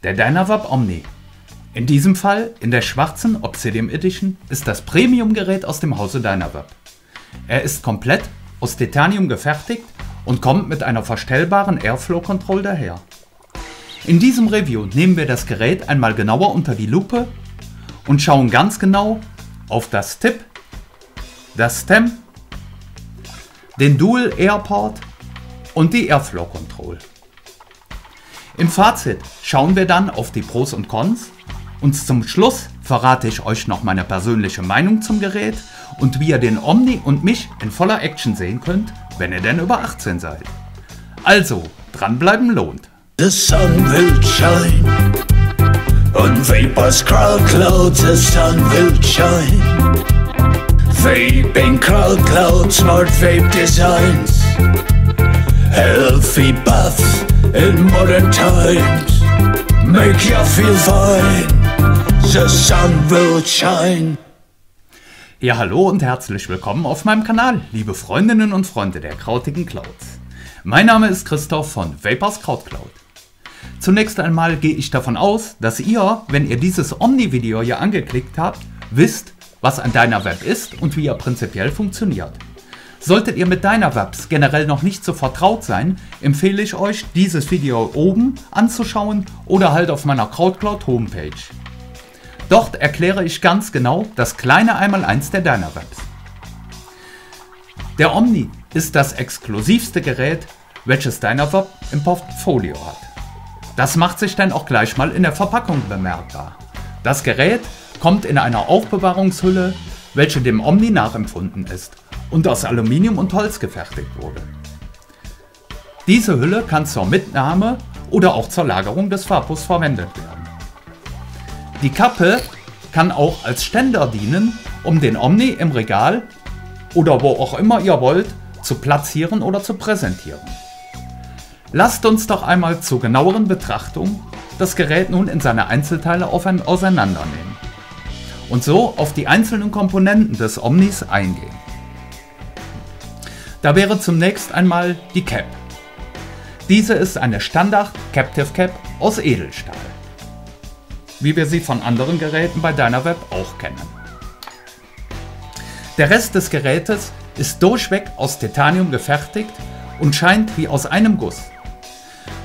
der Dynavap Omni. In diesem Fall, in der schwarzen Obsidian Edition, ist das Premium-Gerät aus dem Hause Dynavap. Er ist komplett aus Titanium gefertigt und kommt mit einer verstellbaren Airflow Control daher. In diesem Review nehmen wir das Gerät einmal genauer unter die Lupe und schauen ganz genau auf das Tip, das Stem, den Dual Airport und die Airflow Control. Im Fazit schauen wir dann auf die Pros und Cons und zum Schluss verrate ich euch noch meine persönliche Meinung zum Gerät und wie ihr den Omni und mich in voller Action sehen könnt, wenn ihr denn über 18 seid. Also, dranbleiben lohnt. The sun will shine on Vapor's Crowd Cloud, the sun will shine. Vaping Crowd Cloud, smart vape designs, healthy bath in modern times, make you feel fine, the sun will shine. Ja, hallo und herzlich willkommen auf meinem Kanal, liebe Freundinnen und Freunde der krautigen Clouds. Mein Name ist Christoph von Vapor's Crowd Cloud. Zunächst einmal gehe ich davon aus, dass ihr, wenn ihr dieses Omni-Video hier angeklickt habt, wisst, was ein Dynavap ist und wie er prinzipiell funktioniert. Solltet ihr mit Dynavaps generell noch nicht so vertraut sein, empfehle ich euch, dieses Video oben anzuschauen oder halt auf meiner CrowdCloud Homepage. Dort erkläre ich ganz genau das kleine Einmaleins der Dynavaps. Der Omni ist das exklusivste Gerät, welches Dynavap im Portfolio hat. Das macht sich dann auch gleich mal in der Verpackung bemerkbar. Das Gerät kommt in einer Aufbewahrungshülle, welche dem Omni nachempfunden ist und aus Aluminium und Holz gefertigt wurde. Diese Hülle kann zur Mitnahme oder auch zur Lagerung des Vapors verwendet werden. Die Kappe kann auch als Ständer dienen, um den Omni im Regal oder wo auch immer ihr wollt zu platzieren oder zu präsentieren. Lasst uns doch einmal zur genaueren Betrachtung das Gerät nun in seine Einzelteile auseinandernehmen und so auf die einzelnen Komponenten des Omnis eingehen. Da wäre zunächst einmal die Cap. Diese ist eine Standard Captive Cap aus Edelstahl, wie wir sie von anderen Geräten bei Dynavap auch kennen. Der Rest des Gerätes ist durchweg aus Titanium gefertigt und scheint wie aus einem Guss.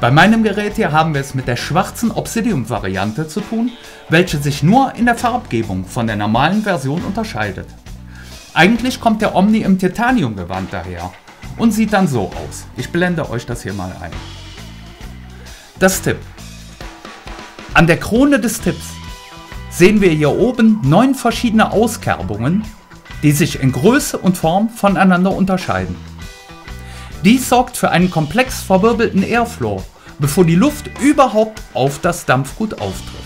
Bei meinem Gerät hier haben wir es mit der schwarzen Obsidian-Variante zu tun, welche sich nur in der Farbgebung von der normalen Version unterscheidet. Eigentlich kommt der Omni im Titanium-Gewand daher und sieht dann so aus. Ich blende euch das hier mal ein. Das Tip. An der Krone des Tips sehen wir hier oben 9 verschiedene Auskerbungen, die sich in Größe und Form voneinander unterscheiden. Dies sorgt für einen komplex verwirbelten Airflow, bevor die Luft überhaupt auf das Dampfgut auftrifft.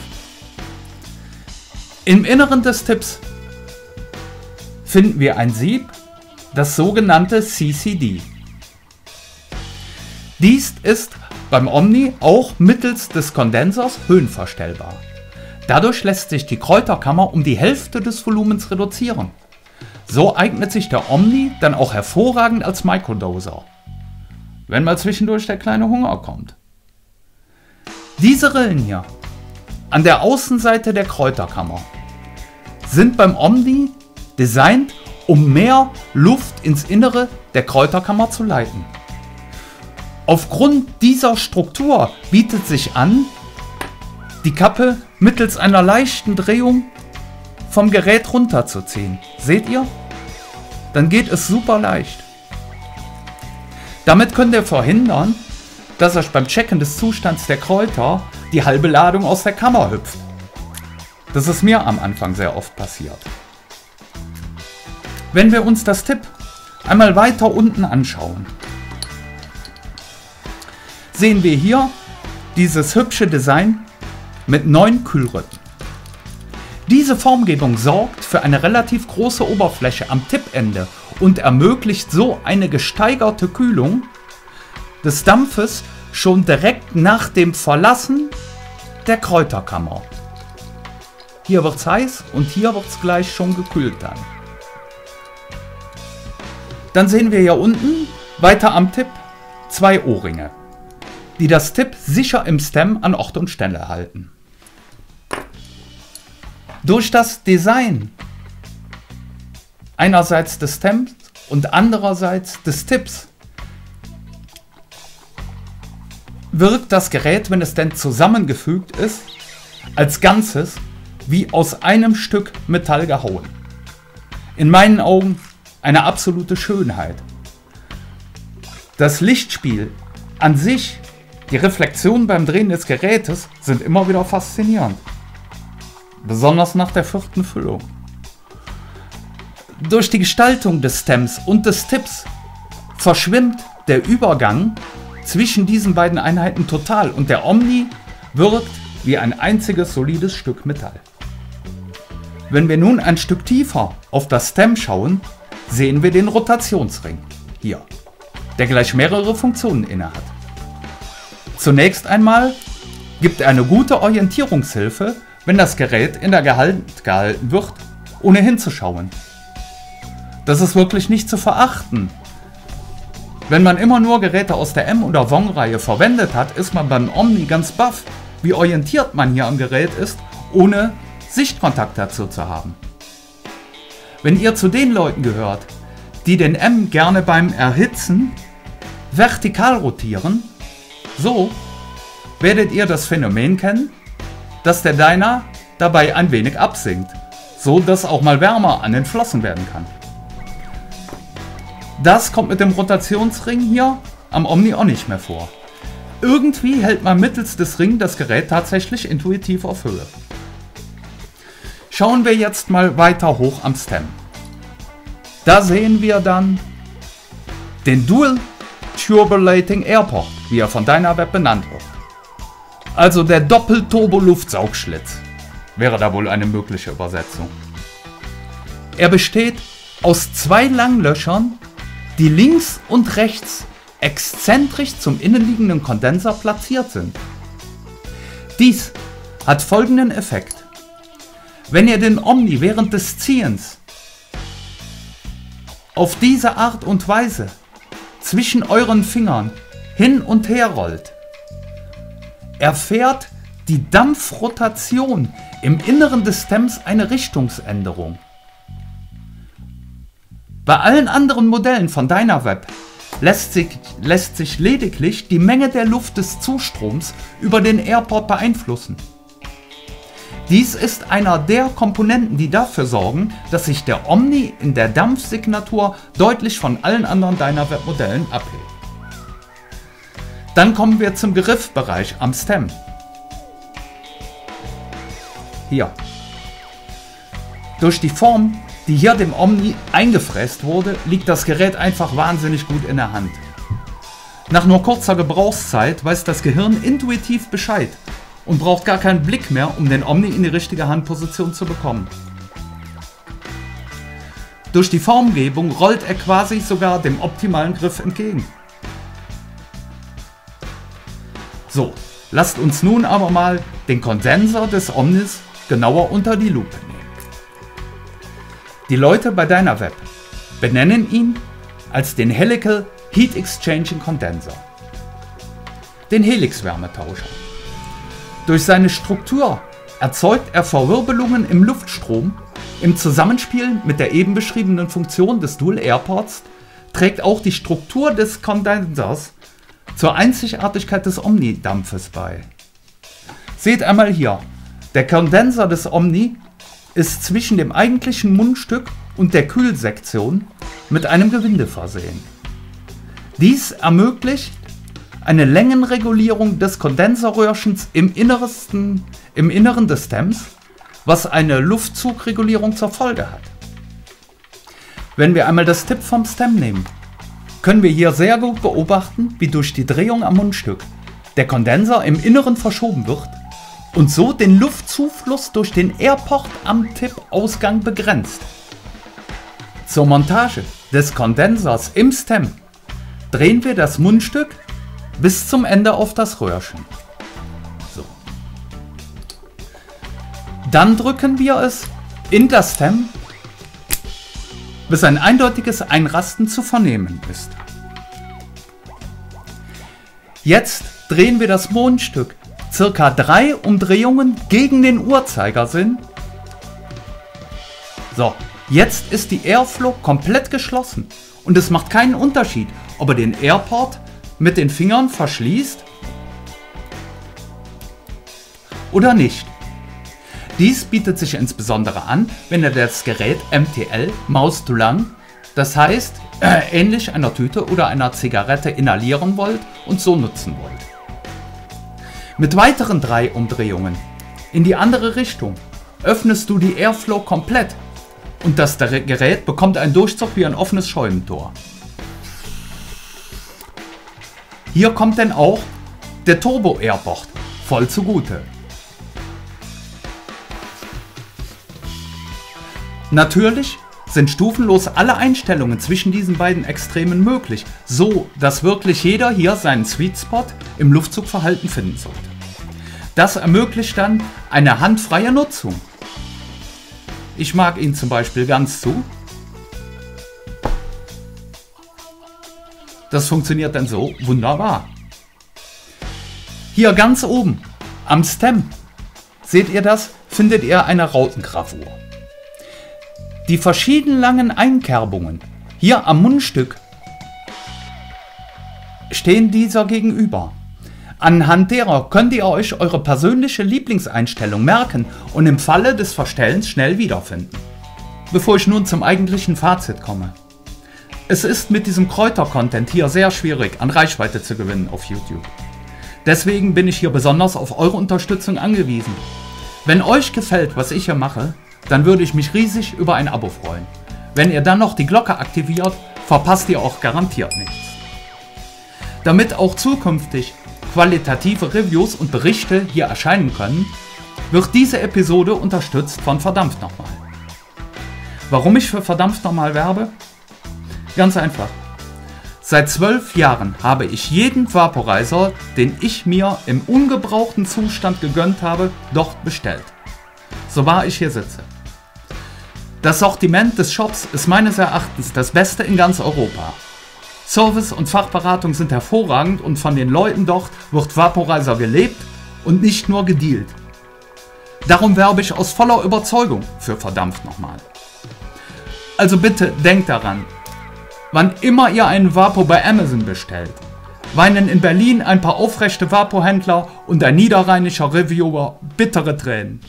Im Inneren des Tips finden wir ein Sieb, das sogenannte CCD. Dies ist beim Omni auch mittels des Kondensers höhenverstellbar. Dadurch lässt sich die Kräuterkammer um die Hälfte des Volumens reduzieren. So eignet sich der Omni dann auch hervorragend als Microdoser, wenn mal zwischendurch der kleine Hunger kommt. Diese Rillen hier an der Außenseite der Kräuterkammer sind beim Omni designt, um mehr Luft ins Innere der Kräuterkammer zu leiten. Aufgrund dieser Struktur bietet sich an, die Kappe mittels einer leichten Drehung vom Gerät runterzuziehen. Seht ihr? Dann geht es super leicht. Damit könnt ihr verhindern, dass euch beim Checken des Zustands der Kräuter die halbe Ladung aus der Kammer hüpft. Das ist mir am Anfang sehr oft passiert. Wenn wir uns das Tip einmal weiter unten anschauen, sehen wir hier dieses hübsche Design mit 9 Kühlröcken. Diese Formgebung sorgt für eine relativ große Oberfläche am Tippende und ermöglicht so eine gesteigerte Kühlung des Dampfes schon direkt nach dem Verlassen der Kräuterkammer. Hier wird es heiß und hier wird es gleich schon gekühlt dann. Dann sehen wir hier unten weiter am Tipp 2 O-Ringe. die das Tipp sicher im Stem an Ort und Stelle halten. Durch das Design einerseits des Stems und andererseits des Tipps wirkt das Gerät, wenn es denn zusammengefügt ist, als Ganzes wie aus einem Stück Metall gehauen. In meinen Augen eine absolute Schönheit. Das Lichtspiel an sich, die Reflexionen beim Drehen des Gerätes sind immer wieder faszinierend. Besonders nach der 4. Füllung. Durch die Gestaltung des Stems und des Tipps verschwimmt der Übergang zwischen diesen beiden Einheiten total und der Omni wirkt wie ein einziges solides Stück Metall. Wenn wir nun ein Stück tiefer auf das Stem schauen, sehen wir den Rotationsring hier, der gleich mehrere Funktionen innehat. Zunächst einmal gibt er eine gute Orientierungshilfe, wenn das Gerät in der Hand gehalten wird, ohne hinzuschauen. Das ist wirklich nicht zu verachten. Wenn man immer nur Geräte aus der M- oder Wong-Reihe verwendet hat, ist man beim Omni ganz baff, wie orientiert man hier am Gerät ist, ohne Sichtkontakt dazu zu haben. Wenn ihr zu den Leuten gehört, die den M gerne beim Erhitzen vertikal rotieren, so werdet ihr das Phänomen kennen, dass der Dyna dabei ein wenig absinkt, so dass auch mal wärmer an den Flossen werden kann. Das kommt mit dem Rotationsring hier am Omni auch nicht mehr vor. Irgendwie hält man mittels des Rings das Gerät tatsächlich intuitiv auf Höhe. Schauen wir jetzt mal weiter hoch am Stem. Da sehen wir dann den Dual Turbulating Airport, wie er von Dynaweb benannt wird. Also der Doppel-Turbo-Luftsaugschlitz wäre da wohl eine mögliche Übersetzung. Er besteht aus 2 Langlöchern, die links und rechts exzentrisch zum innenliegenden Kondenser platziert sind. Dies hat folgenden Effekt. Wenn ihr den Omni während des Ziehens auf diese Art und Weise zwischen euren Fingern hin und her rollt, erfährt die Dampfrotation im Inneren des Stems eine Richtungsänderung. Bei allen anderen Modellen von Dynaweb lässt sich lediglich die Menge der Luft des Zustroms über den Airport beeinflussen. Dies ist einer der Komponenten, die dafür sorgen, dass sich der Omni in der Dampfsignatur deutlich von allen anderen Dynaweb-Modellen abhebt. Dann kommen wir zum Griffbereich am Stem. Hier. Durch die Form, die hier dem Omni eingefräst wurde, liegt das Gerät einfach wahnsinnig gut in der Hand. Nach nur kurzer Gebrauchszeit weiß das Gehirn intuitiv Bescheid und braucht gar keinen Blick mehr, um den Omni in die richtige Handposition zu bekommen. Durch die Formgebung rollt er quasi sogar dem optimalen Griff entgegen. So, lasst uns nun aber mal den Kondenser des Omnis genauer unter die Lupe nehmen. Die Leute bei Dynaweb benennen ihn als den Helical Heat Exchanging Condenser, den Helix-Wärmetauscher. Durch seine Struktur erzeugt er Verwirbelungen im Luftstrom. Im Zusammenspiel mit der eben beschriebenen Funktion des Dual Airports trägt auch die Struktur des Kondensers zur Einzigartigkeit des Omni-Dampfes bei. Seht einmal hier, der Kondenser des Omni ist zwischen dem eigentlichen Mundstück und der Kühlsektion mit einem Gewinde versehen. Dies ermöglicht eine Längenregulierung des Kondenserröhrchens im Inneren des Stems, was eine Luftzugregulierung zur Folge hat. Wenn wir einmal das Tipp vom Stem nehmen, können wir hier sehr gut beobachten, wie durch die Drehung am Mundstück der Kondenser im Inneren verschoben wird und so den Luftzufluss durch den Airport am Tippausgang begrenzt. Zur Montage des Kondensers im Stem drehen wir das Mundstück bis zum Ende auf das Röhrchen. So. Dann drücken wir es in das Stem, bis ein eindeutiges Einrasten zu vernehmen ist. Jetzt drehen wir das Mundstück circa 3 Umdrehungen gegen den Uhrzeigersinn. So, jetzt ist die Airflow komplett geschlossen und es macht keinen Unterschied, ob er den Airport mit den Fingern verschließt oder nicht. Dies bietet sich insbesondere an, wenn ihr das Gerät MTL Mouth to Lung, das heißt ähnlich einer Tüte oder einer Zigarette inhalieren wollt und so nutzen wollt. Mit weiteren 3 Umdrehungen in die andere Richtung öffnest du die Airflow komplett und das Gerät bekommt einen Durchzug wie ein offenes Scheunentor. Hier kommt dann auch der Turbo Airport voll zugute. Natürlich sind stufenlos alle Einstellungen zwischen diesen beiden Extremen möglich, so dass wirklich jeder hier seinen Sweet Spot im Luftzugverhalten finden sollte. Das ermöglicht dann eine handfreie Nutzung. Ich mag ihn zum Beispiel ganz zu. Das funktioniert dann so wunderbar. Hier ganz oben am Stem, seht ihr das, findet ihr eine Rautengravur. Die verschieden langen Einkerbungen hier am Mundstück stehen dieser gegenüber. Anhand derer könnt ihr euch eure persönliche Lieblingseinstellung merken und im Falle des Verstellens schnell wiederfinden. Bevor ich nun zum eigentlichen Fazit komme. Es ist mit diesem Kräuter-Content hier sehr schwierig, an Reichweite zu gewinnen auf YouTube. Deswegen bin ich hier besonders auf eure Unterstützung angewiesen. Wenn euch gefällt, was ich hier mache, dann würde ich mich riesig über ein Abo freuen. Wenn ihr dann noch die Glocke aktiviert, verpasst ihr auch garantiert nichts. Damit auch zukünftig qualitative Reviews und Berichte hier erscheinen können, wird diese Episode unterstützt von Verdampft nochmal. Warum ich für Verdampft nochmal werbe? Ganz einfach. Seit 12 Jahren habe ich jeden Vaporizer, den ich mir im ungebrauchten Zustand gegönnt habe, dort bestellt. So wahr ich hier sitze. Das Sortiment des Shops ist meines Erachtens das Beste in ganz Europa. Service und Fachberatung sind hervorragend und von den Leuten dort wird Vaporizer gelebt und nicht nur gedealt. Darum werbe ich aus voller Überzeugung für Verdampft nochmal. Also bitte denkt daran, wann immer ihr einen Vapo bei Amazon bestellt, weinen in Berlin ein paar aufrechte Vapo-Händler und ein niederrheinischer Reviewer bittere Tränen.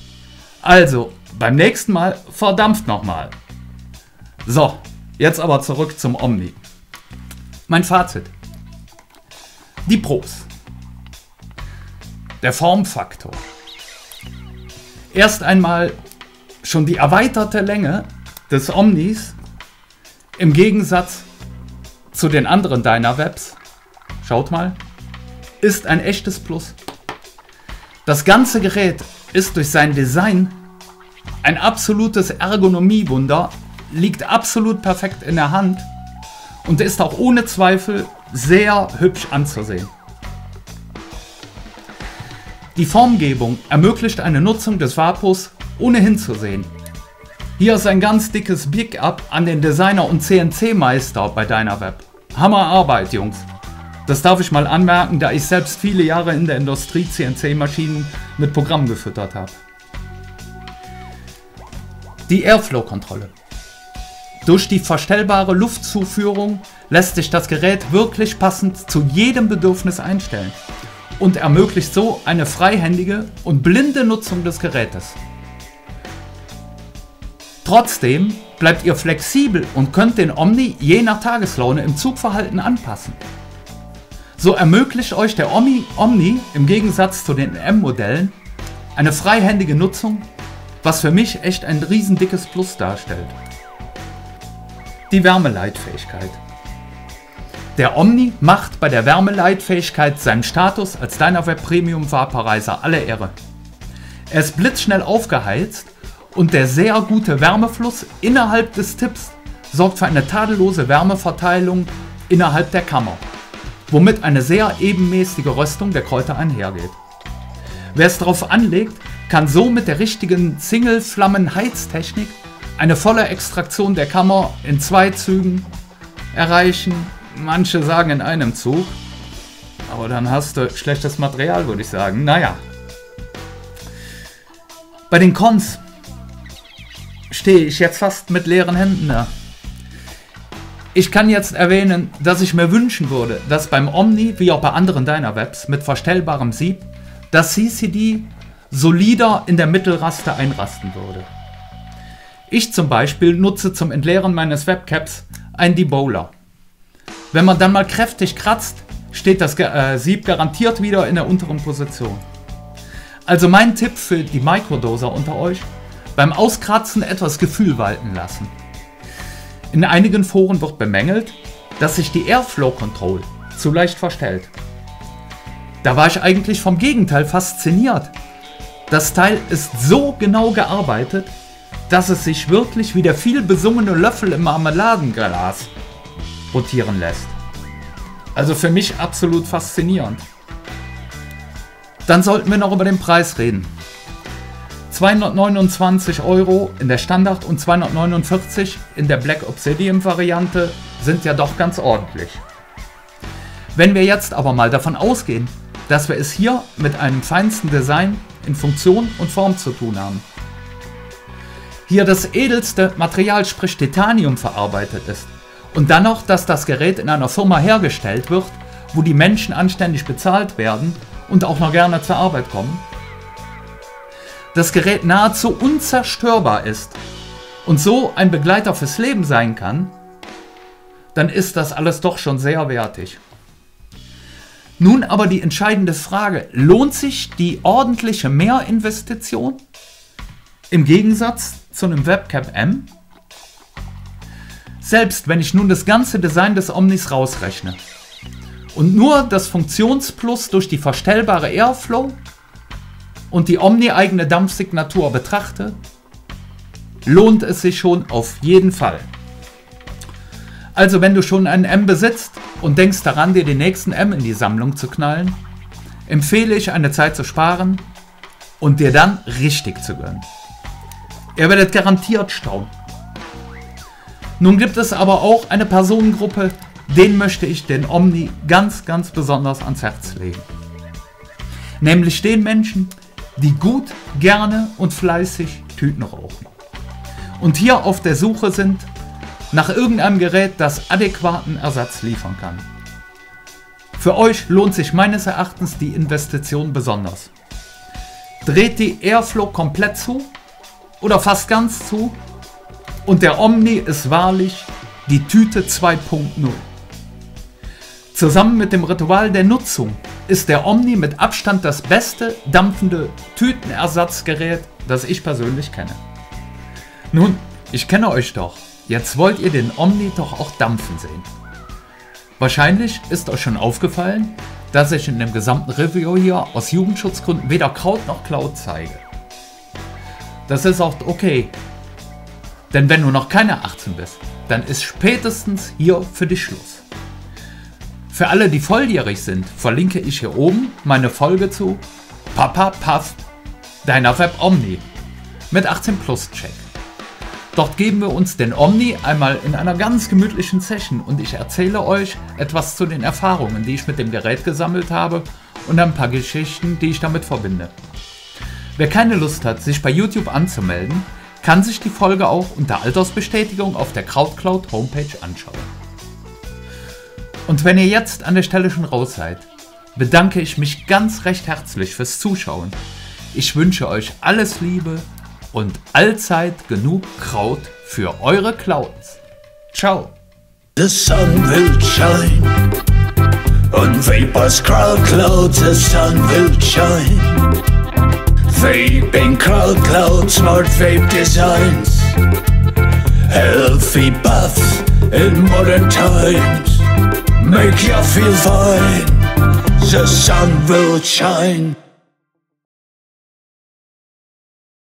Also, beim nächsten Mal verdampft nochmal. So, jetzt aber zurück zum Omni. Mein Fazit. Die Pros. Der Formfaktor. Erst einmal schon die erweiterte Länge des Omnis im Gegensatz zu den anderen Dynawebs, schaut mal, ist ein echtes Plus. Das ganze Gerät ist durch sein Design ein absolutes Ergonomiewunder, liegt absolut perfekt in der Hand und ist auch ohne Zweifel sehr hübsch anzusehen. Die Formgebung ermöglicht eine Nutzung des Vapos ohne hinzusehen. Hier ist ein ganz dickes Big Up an den Designer und CNC-Meister bei Dynaweb. Hammerarbeit, Jungs. Das darf ich mal anmerken, da ich selbst viele Jahre in der Industrie CNC-Maschinen mit Programm gefüttert habe. Die Airflow-Kontrolle. Durch die verstellbare Luftzuführung lässt sich das Gerät wirklich passend zu jedem Bedürfnis einstellen und ermöglicht so eine freihändige und blinde Nutzung des Gerätes. Trotzdem bleibt ihr flexibel und könnt den Omni je nach Tageslaune im Zugverhalten anpassen. So ermöglicht euch der Omni im Gegensatz zu den M-Modellen eine freihändige Nutzung, was für mich echt ein riesen dickes Plus darstellt. Die Wärmeleitfähigkeit. Der Omni macht bei der Wärmeleitfähigkeit seinem Status als Dynaweb Premium Vaporizer alle Ehre. Er ist blitzschnell aufgeheizt und der sehr gute Wärmefluss innerhalb des Tips sorgt für eine tadellose Wärmeverteilung innerhalb der Kammer, womit eine sehr ebenmäßige Röstung der Kräuter einhergeht. Wer es darauf anlegt, kann so mit der richtigen Single-Flammen-Heiztechnik eine volle Extraktion der Kammer in 2 Zügen erreichen, manche sagen in einem Zug. Aber dann hast du schlechtes Material, würde ich sagen. Naja. Bei den Cons stehe ich jetzt fast mit leeren Händen da. Ich kann jetzt erwähnen, dass ich mir wünschen würde, dass beim Omni, wie auch bei anderen Dynawebs mit verstellbarem Sieb, das CCD solider in der Mittelraste einrasten würde. Ich zum Beispiel nutze zum Entleeren meines Webcaps einen Debowler. Wenn man dann mal kräftig kratzt, steht das Sieb garantiert wieder in der unteren Position. Also mein Tipp für die Microdoser unter euch, beim Auskratzen etwas Gefühl walten lassen. In einigen Foren wird bemängelt, dass sich die Airflow Control zu leicht verstellt. Da war ich eigentlich vom Gegenteil fasziniert. Das Teil ist so genau gearbeitet, dass es sich wirklich wie der viel besungene Löffel im Marmeladenglas rotieren lässt. Also für mich absolut faszinierend. Dann sollten wir noch über den Preis reden. 229 € in der Standard und 249 in der Black Obsidian Variante sind ja doch ganz ordentlich. Wenn wir jetzt aber mal davon ausgehen, dass wir es hier mit einem feinsten Design in Funktion und Form zu tun haben, hier das edelste Material, sprich Titanium, verarbeitet ist und dann noch, dass das Gerät in einer Firma hergestellt wird, wo die Menschen anständig bezahlt werden und auch noch gerne zur Arbeit kommen, das Gerät nahezu unzerstörbar ist und so ein Begleiter fürs Leben sein kann, dann ist das alles doch schon sehr wertig. Nun aber die entscheidende Frage: Lohnt sich die ordentliche Mehrinvestition im Gegensatz zu einem Webcap M? Selbst wenn ich nun das ganze Design des Omnis rausrechne und nur das Funktionsplus durch die verstellbare Airflow und die Omni-eigene Dampfsignatur betrachte, lohnt es sich schon auf jeden Fall. Also wenn du schon einen M besitzt und denkst daran, dir den nächsten M in die Sammlung zu knallen, empfehle ich, eine Zeit zu sparen und dir dann richtig zu gönnen. Ihr werdet garantiert staunen. Nun gibt es aber auch eine Personengruppe, denen möchte ich den Omni ganz, ganz besonders ans Herz legen. Nämlich den Menschen, die gut, gerne und fleißig Tüten rauchen und hier auf der Suche sind nach irgendeinem Gerät, das adäquaten Ersatz liefern kann. Für euch lohnt sich meines Erachtens die Investition besonders. Dreht die Airflow komplett zu oder fast ganz zu und der Omni ist wahrlich die Tüte 2.0. Zusammen mit dem Ritual der Nutzung ist der Omni mit Abstand das beste dampfende Tütenersatzgerät, das ich persönlich kenne. Nun, ich kenne euch doch. Jetzt wollt ihr den Omni doch auch dampfen sehen. Wahrscheinlich ist euch schon aufgefallen, dass ich in dem gesamten Review hier aus Jugendschutzgründen weder Kraut noch Cloud zeige. Das ist auch okay. Denn wenn du noch keine 18 bist, dann ist spätestens hier für dich Schluss. Für alle, die volljährig sind, verlinke ich hier oben meine Folge zu Papa Puff Dynaweb Omni mit 18+ Check. Dort geben wir uns den Omni einmal in einer ganz gemütlichen Session und ich erzähle euch etwas zu den Erfahrungen, die ich mit dem Gerät gesammelt habe und ein paar Geschichten, die ich damit verbinde. Wer keine Lust hat, sich bei YouTube anzumelden, kann sich die Folge auch unter Altersbestätigung auf der Krautcloud Homepage anschauen. Und wenn ihr jetzt an der Stelle schon raus seid, bedanke ich mich ganz recht herzlich fürs Zuschauen. Ich wünsche euch alles Liebe und allzeit genug Kraut für eure Clouds. Ciao! The sun will shine on Vapors Crowd Clouds, the sun will shine. Vaping Crowd Clouds, smart vape designs, healthy buff in modern times. Make you feel fine, the sun will shine.